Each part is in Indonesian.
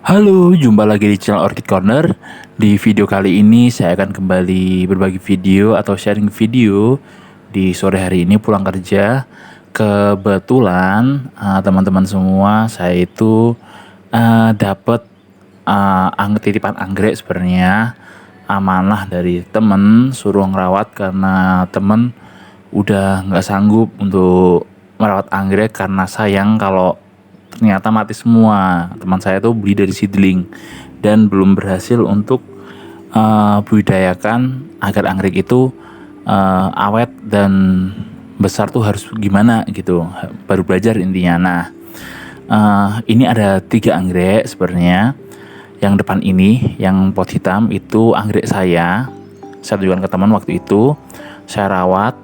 Halo, jumpa lagi di channel Orchid Corner. Di video kali ini saya akan kembali berbagi video atau sharing video di sore hari ini pulang kerja. Kebetulan teman-teman semua saya itu dapat titipan anggrek sebenarnya amanah dari temen, suruh ngerawat karena temen udah nggak sanggup untuk merawat anggrek karena sayang kalau ternyata mati semua. Teman saya tuh beli dari seedling dan belum berhasil untuk budidayakan agar anggrek itu awet dan besar tuh harus gimana gitu. Baru belajar intinya. Nah, ini ada 3 anggrek sebenarnya. Yang depan ini, yang pot hitam itu anggrek saya. Saya tunjukkan ke teman waktu itu. Saya rawat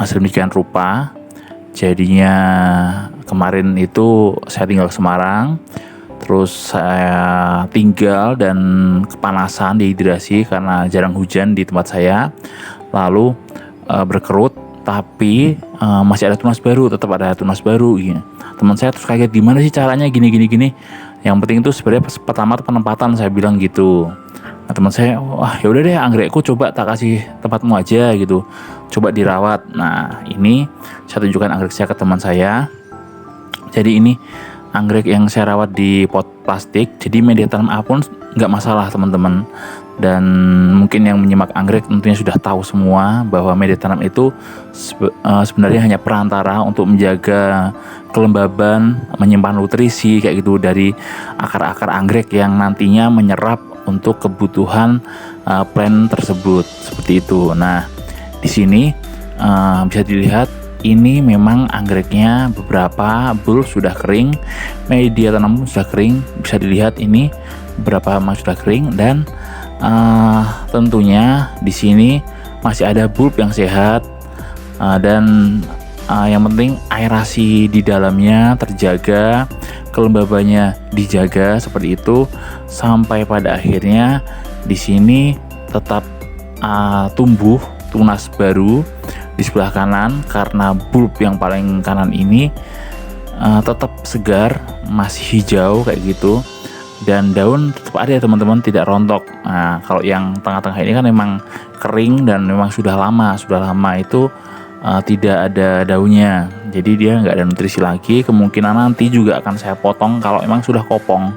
sedemikian rupa. Jadinya kemarin itu saya tinggal ke Semarang, terus saya tinggal dan kepanasan, dehidrasi karena jarang hujan di tempat saya, lalu berkerut, tapi masih ada tunas baru, tetap ada tunas baru. Gitu. Teman saya terus kaget, gimana sih caranya gini. Yang penting itu sebenarnya pertama tuh penempatan, saya bilang gitu. Nah, teman saya, wah ya udah deh, anggrekku coba tak kasih tempatmu aja gitu, coba dirawat. Nah, ini saya tunjukkan anggrek saya ke teman saya. Jadi ini anggrek yang saya rawat di pot plastik, jadi media tanam apapun nggak masalah teman-teman. Dan mungkin yang menyimak anggrek tentunya sudah tahu semua bahwa media tanam itu sebenarnya hanya perantara untuk menjaga kelembaban, menyimpan nutrisi kayak gitu dari akar-akar anggrek yang nantinya menyerap untuk kebutuhan plant tersebut, seperti itu. Nah, di sini bisa dilihat ini memang anggreknya beberapa bulb sudah kering, media tanam pun sudah kering. Bisa dilihat ini beberapa memang sudah kering dan tentunya di sini masih ada bulb yang sehat dan yang penting aerasi di dalamnya terjaga, kelembabannya dijaga seperti itu sampai pada akhirnya di sini tetap tumbuh tunas baru di sebelah kanan karena bulb yang paling kanan ini tetap segar, masih hijau kayak gitu dan daun tetap ada ya teman-teman, tidak rontok. Nah, kalau yang tengah-tengah ini kan memang kering dan memang sudah lama itu tidak ada daunnya, jadi dia nggak ada nutrisi lagi. Kemungkinan nanti juga akan saya potong kalau emang sudah kopong.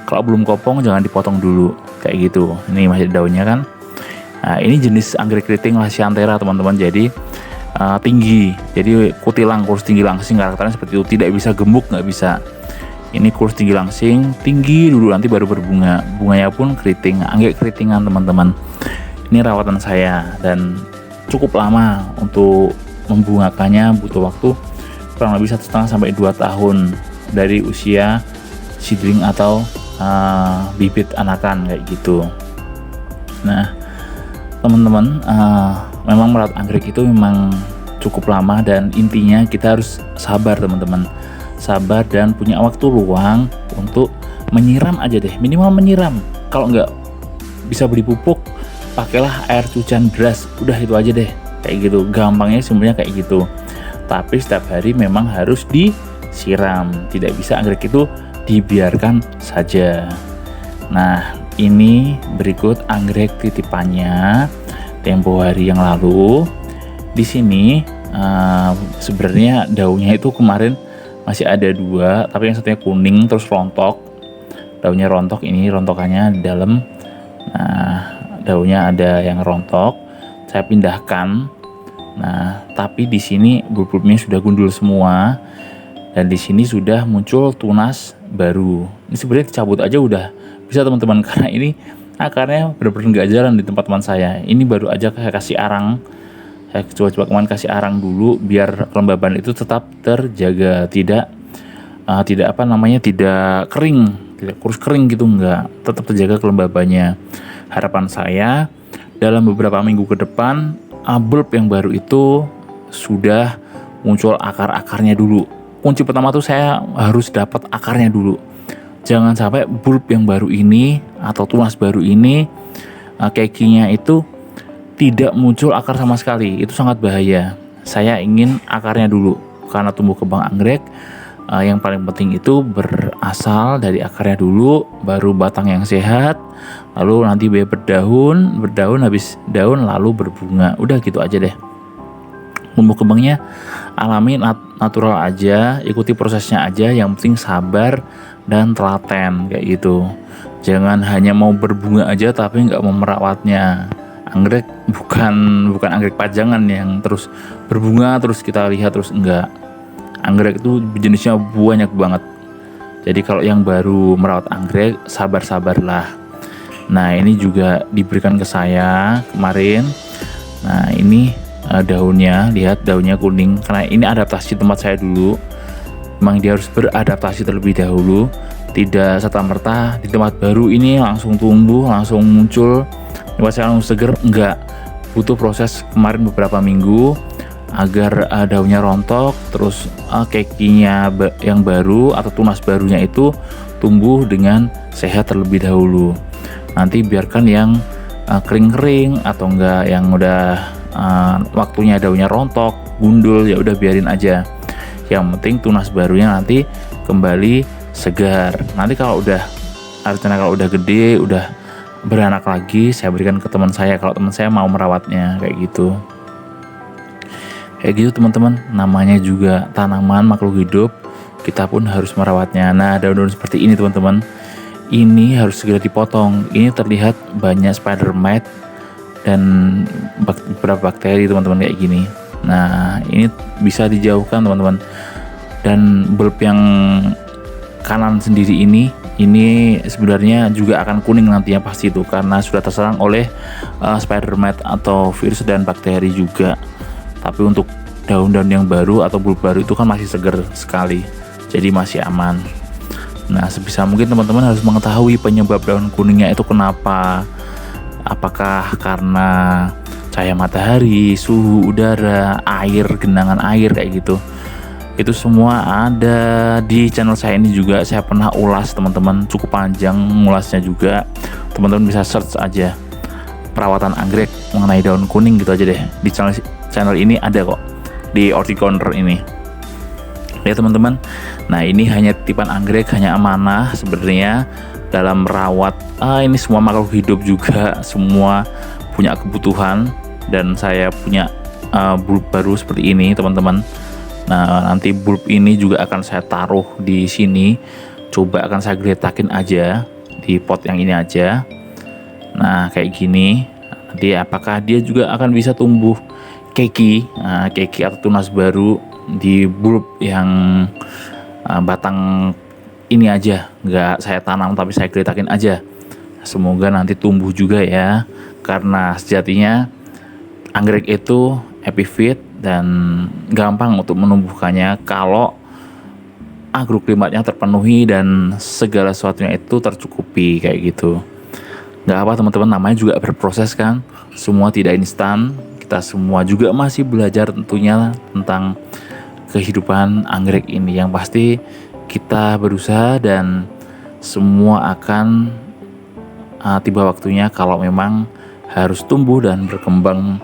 Kalau belum kopong jangan dipotong dulu kayak gitu. Ini masih ada daunnya kan. Nah, ini jenis anggrek keriting Lasianthera teman-teman, jadi tinggi, jadi kutilang, kurus tinggi langsing, karakternya seperti itu, tidak bisa gemuk, nggak bisa. Ini kurus tinggi langsing, tinggi dulu nanti baru berbunga. Bunganya pun keriting, anggrek keritingan teman-teman. Ini rawatan saya dan cukup lama untuk membungakannya, butuh waktu kurang lebih 1,5 sampai 2 tahun dari usia seedling atau bibit anakan kayak gitu. Nah, teman-teman, memang merawat anggrek itu memang cukup lama dan intinya kita harus sabar teman-teman, sabar dan punya waktu luang untuk menyiram aja deh, minimal menyiram. Kalau nggak bisa beli pupuk, pakailah air cucian deras, udah itu aja deh kayak gitu. Gampangnya sebenarnya kayak gitu, tapi setiap hari memang harus disiram, tidak bisa anggrek itu dibiarkan saja. Nah, ini berikut anggrek titipannya tempo hari yang lalu. Di sini sebenarnya daunnya itu kemarin masih ada 2, tapi yang satunya kuning terus rontok. Daunnya rontok, ini rontokannya di dalam. Nah, daunnya ada yang rontok. Saya pindahkan. Nah, tapi di sini bulb-bulbnya sudah gundul semua dan di sini sudah muncul tunas baru. Ini sebenarnya dicabut aja udah bisa teman-teman, karena ini akarnya benar-benar nggak jalan di tempat teman saya. Ini baru aja saya kasih arang, saya coba kemarin kasih arang dulu biar kelembaban itu tetap terjaga, tidak tidak kering, tidak kurus kering gitu, enggak, tetap terjaga kelembabannya. Harapan saya dalam beberapa minggu ke depan bulb yang baru itu sudah muncul akar-akarnya dulu. Kunci pertama tuh saya harus dapat akarnya dulu. Jangan sampai bulb yang baru ini atau tunas baru ini kekinya itu tidak muncul akar sama sekali. Itu sangat bahaya. Saya ingin akarnya dulu karena tumbuh kembang anggrek Yang paling penting itu berasal dari akarnya dulu, baru batang yang sehat, lalu nanti berdaun, habis daun lalu berbunga. Udah gitu aja deh. Tumbuh kembangnya alami, natural aja, ikuti prosesnya aja, yang penting sabar dan telaten kayak gitu. Jangan hanya mau berbunga aja tapi nggak mau merawatnya. Anggrek bukan anggrek pajangan yang terus berbunga terus kita lihat terus, enggak. Anggrek itu jenisnya banyak banget. Jadi kalau yang baru merawat anggrek, sabar-sabarlah. Nah, ini juga diberikan ke saya kemarin. Nah, ini daunnya, lihat daunnya kuning. Karena ini adaptasi tempat saya dulu. Memang dia harus beradaptasi terlebih dahulu. Tidak serta-merta di tempat baru ini langsung tumbuh, langsung muncul. Tempat saya langsung seger, enggak. Butuh proses kemarin beberapa minggu agar daunnya rontok, terus kekinya yang baru atau tunas barunya itu tumbuh dengan sehat terlebih dahulu. Nanti biarkan yang kering-kering atau enggak yang udah waktunya daunnya rontok, gundul, ya udah biarin aja. Yang penting tunas barunya nanti kembali segar. Nanti kalau udah gede, udah beranak lagi, saya berikan ke teman saya kalau teman saya mau merawatnya kayak gitu. Kayak gitu teman-teman, namanya juga tanaman makhluk hidup, kita pun harus merawatnya. Nah, daun-daun seperti ini teman-teman, ini harus segera dipotong. Ini terlihat banyak spider mite dan beberapa bakteri teman-teman kayak gini. Nah, ini bisa dijauhkan teman-teman. Dan bulb yang kanan sendiri ini sebenarnya juga akan kuning nantinya pasti itu, karena sudah terserang oleh spider mite atau virus dan bakteri juga. Tapi untuk daun-daun yang baru atau bulb baru itu kan masih segar sekali, jadi masih aman. Nah, sebisa mungkin teman-teman harus mengetahui penyebab daun kuningnya itu kenapa. Apakah karena cahaya matahari, suhu udara, air, genangan air kayak gitu. Itu semua ada di channel saya ini juga. Saya pernah ulas teman-teman, cukup panjang ngulasnya juga. Teman-teman bisa search aja perawatan anggrek mengenai daun kuning gitu aja deh. Di channel ini ada kok, di Horticorner ini ya teman-teman. Nah, ini hanya titipan anggrek, hanya amanah sebenarnya dalam merawat. Ini semua makhluk hidup juga, semua punya kebutuhan, dan saya punya bulb baru seperti ini teman-teman. Nah, nanti bulb ini juga akan saya taruh di sini, coba akan saya geletakin aja di pot yang ini aja. Nah, kayak gini. Nanti apakah dia juga akan bisa tumbuh keki atau tunas baru di bulb yang batang ini aja, nggak saya tanam tapi saya geletakin aja. Semoga nanti tumbuh juga ya, karena sejatinya anggrek itu epifit dan gampang untuk menumbuhkannya kalau agroklimatnya terpenuhi dan segala sesuatunya itu tercukupi kayak gitu. Nggak apa teman-teman, namanya juga berproses kan, semua tidak instan. Kita semua juga masih belajar tentunya tentang kehidupan anggrek ini. Yang pasti kita berusaha dan semua akan tiba waktunya kalau memang harus tumbuh dan berkembang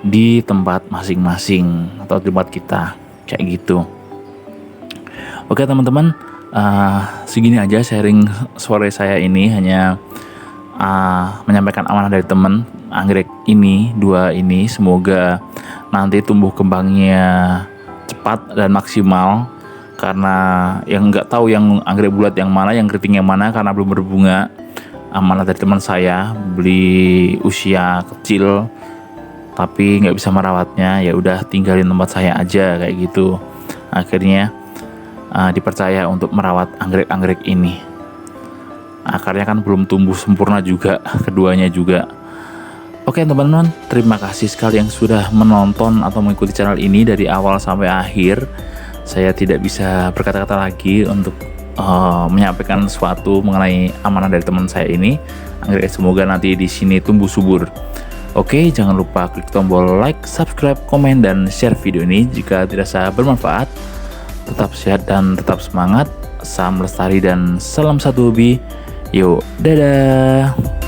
di tempat masing-masing atau tempat kita kayak gitu. Oke teman-teman, segini aja sharing sore saya ini, hanya menyampaikan amanah dari teman anggrek ini, dua ini. Semoga nanti tumbuh kembangnya cepat dan maksimal, karena yang nggak tahu yang anggrek bulat yang mana, yang keriting yang mana, karena belum berbunga. Amanah dari teman saya, beli usia kecil tapi nggak bisa merawatnya, ya udah tinggalin tempat saya aja kayak gitu. Akhirnya dipercaya untuk merawat anggrek-anggrek ini. Akarnya kan belum tumbuh sempurna juga, keduanya juga. Oke teman-teman, terima kasih sekali yang sudah menonton atau mengikuti channel ini dari awal sampai akhir. Saya tidak bisa berkata-kata lagi untuk menyampaikan sesuatu mengenai amanah dari teman saya ini. Anggrek semoga nanti di sini tumbuh subur. Oke, jangan lupa klik tombol like, subscribe, komen, dan share video ini jika dirasa bermanfaat. Tetap sehat dan tetap semangat. Salam lestari dan salam satu hobi. Yuk, dadah.